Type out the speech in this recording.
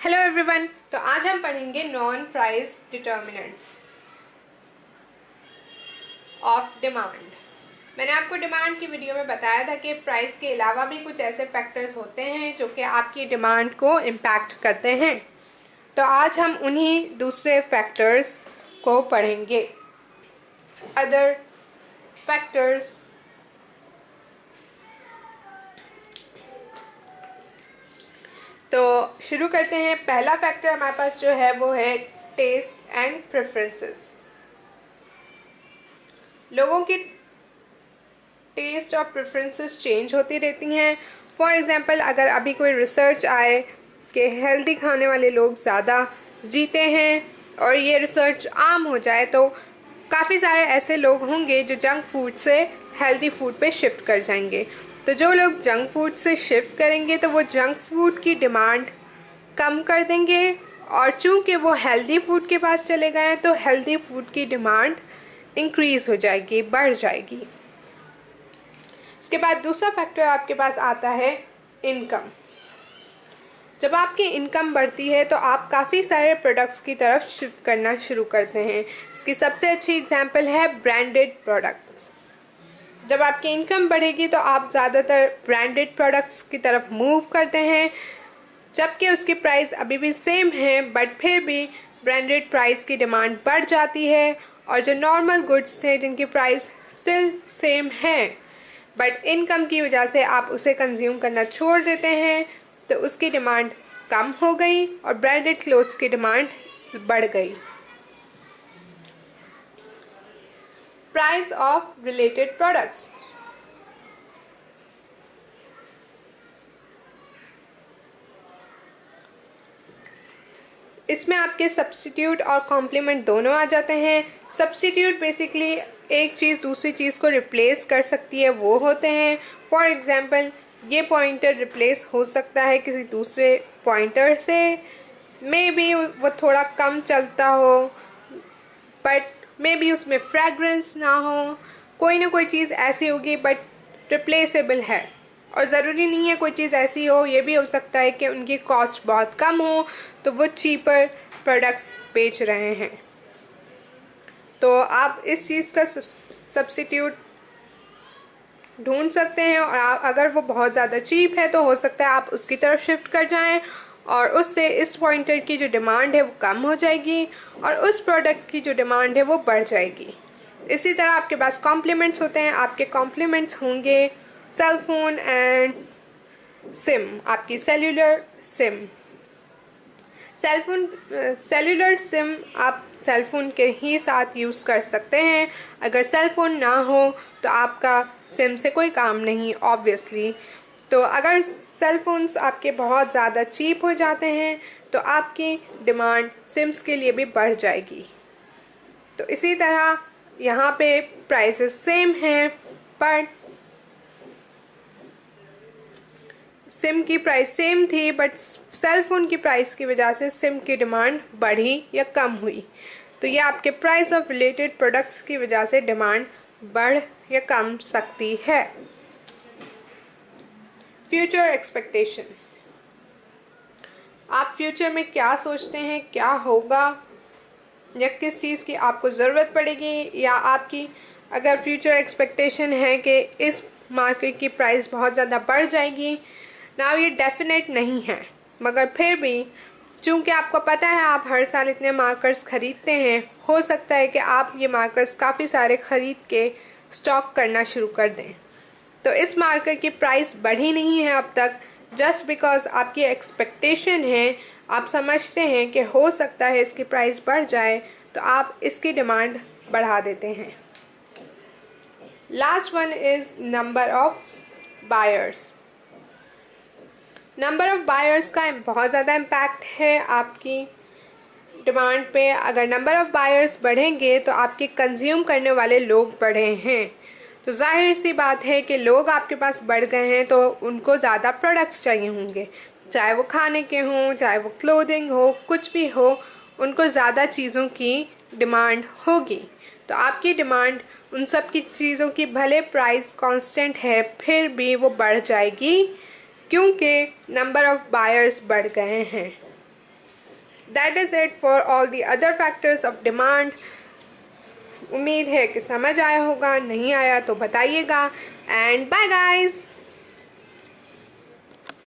Hello everyone. तो आज हम पढ़ेंगे non price determinants of demand. मैंने आपको डिमांड की वीडियो में बताया था कि प्राइस के अलावा भी कुछ ऐसे फैक्टर्स होते हैं जो कि आपकी डिमांड को इम्पैक्ट करते हैं। तो आज हम उन्हीं दूसरे फैक्टर्स को पढ़ेंगे। अदर फैक्टर्स तो शुरू करते हैं। पहला फैक्टर हमारे पास जो है वो है टेस्ट एंड प्रेफरेंसेस। लोगों की टेस्ट और प्रेफरेंसेस चेंज होती रहती हैं। फॉर एग्जांपल, अगर अभी कोई रिसर्च आए कि हेल्दी खाने वाले लोग ज़्यादा जीते हैं और ये रिसर्च आम हो जाए, तो काफ़ी सारे ऐसे लोग होंगे जो जंक फूड से हेल्दी फूड पे शिफ्ट कर जाएंगे। तो जो लोग जंक फूड से शिफ्ट करेंगे तो वो जंक फूड की डिमांड कम कर देंगे, और चूंकि वो हेल्दी फूड के पास चले गए हैं तो हेल्दी फूड की डिमांड इंक्रीज हो जाएगी, बढ़ जाएगी। इसके बाद दूसरा फैक्टर आपके पास आता है इनकम। जब आपकी इनकम बढ़ती है तो आप काफ़ी सारे प्रोडक्ट्स की तरफ शिफ्ट करना शुरू करते हैं। इसकी सबसे अच्छी एग्जांपल है ब्रांडेड प्रोडक्ट्स। जब आपकी इनकम बढ़ेगी तो आप ज़्यादातर ब्रांडेड प्रोडक्ट्स की तरफ मूव करते हैं, जबकि उसकी प्राइस अभी भी सेम है, बट फिर भी ब्रांडेड प्राइस की डिमांड बढ़ जाती है। और जो नॉर्मल गुड्स थे जिनकी प्राइस स्टिल सेम है, बट इनकम की वजह से आप उसे कंज्यूम करना छोड़ देते हैं, तो उसकी डिमांड कम हो गई और ब्रांडेड क्लोथ्स की डिमांड बढ़ गई। Price of related products. इसमें आपके सब्स्टिट्यूट और कॉम्प्लीमेंट दोनों आ जाते हैं। सब्स्टिट्यूट बेसिकली एक चीज़ दूसरी चीज़ को रिप्लेस कर सकती है, वो होते हैं। फॉर एग्जांपल, ये पॉइंटर रिप्लेस हो सकता है किसी दूसरे पॉइंटर से। मे बी वो थोड़ा कम चलता हो, बट मे बी उसमें फ्रेगरेंस ना हो, कोई ना कोई चीज़ ऐसी होगी बट रिप्लेसेबल है। और ज़रूरी नहीं है कोई चीज़ ऐसी हो, ये भी हो सकता है कि उनकी कॉस्ट बहुत कम हो तो वो चीपर प्रोडक्ट्स बेच रहे हैं। तो आप इस चीज़ का सब्स्टिट्यूट ढूंढ सकते हैं, और अगर वो बहुत ज़्यादा चीप है तो हो सकता है आप उसकी तरफ शिफ्ट कर जाएं, और उससे इस पॉइंटर की जो डिमांड है वो कम हो जाएगी और उस प्रोडक्ट की जो डिमांड है वो बढ़ जाएगी। इसी तरह आपके पास कॉम्प्लीमेंट्स होते हैं। आपके कॉम्प्लीमेंट्स होंगे सेल फोन एंड सिम। आपकी सेल्यूलर सिम, सेल्यूलर सिम आप सेल फोन के ही साथ यूज़ कर सकते हैं। अगर सेल फोन ना हो तो आपका सिम से कोई काम नहीं, ऑब्वियसली। तो अगर सेल फोन्स आपके बहुत ज़्यादा चीप हो जाते हैं तो आपकी डिमांड सिम्स के लिए भी बढ़ जाएगी। तो इसी तरह यहाँ पे प्राइसेस सेम हैं, पर सिम की प्राइस सेम थी, बट सेल फोन की प्राइस की वजह से सिम की डिमांड बढ़ी या कम हुई। तो ये आपके प्राइस ऑफ रिलेटेड प्रोडक्ट्स की वजह से डिमांड बढ़ या कम सकती है। Future expectation. आप फ्यूचर में क्या सोचते हैं, क्या होगा, या किस चीज़ की आपको ज़रूरत पड़ेगी, या आपकी अगर फ्यूचर एक्सपेक्टेशन है कि इस मार्केट की प्राइस बहुत ज़्यादा बढ़ जाएगी। ना ये डेफिनेट नहीं है, मगर फिर भी चूंकि आपको पता है आप हर साल इतने मार्कर्स खरीदते हैं, हो सकता है कि आप ये मार्कर्स काफ़ी सारे ख़रीद के स्टॉक करना शुरू कर दें। तो इस मार्कर की प्राइस बढ़ी नहीं है अब तक, जस्ट बिकॉज आपकी एक्सपेक्टेशन है, आप समझते हैं कि हो सकता है इसकी प्राइस बढ़ जाए, तो आप इसकी डिमांड बढ़ा देते हैं। Last one is number of buyers. Number of buyers का बहुत ज़्यादा इम्पैक्ट है आपकी डिमांड पे। अगर नंबर ऑफ बायर्स बढ़ेंगे तो आपके कंज्यूम करने वाले लोग बढ़े हैं, तो जाहिर सी बात है कि लोग आपके पास बढ़ गए हैं तो उनको ज़्यादा प्रोडक्ट्स चाहिए होंगे, चाहे वो खाने के हों, चाहे वो क्लोथिंग हो, कुछ भी हो, उनको ज़्यादा चीज़ों की डिमांड होगी। तो आपकी डिमांड उन सब की चीज़ों की भले प्राइस कांस्टेंट है फिर भी वो बढ़ जाएगी, क्योंकि नंबर ऑफ बायर्स बढ़ गए हैं। That is it for all the other factors of demand. उम्मीद है कि समझ आया होगा, नहीं आया तो बताइएगा। And bye guys.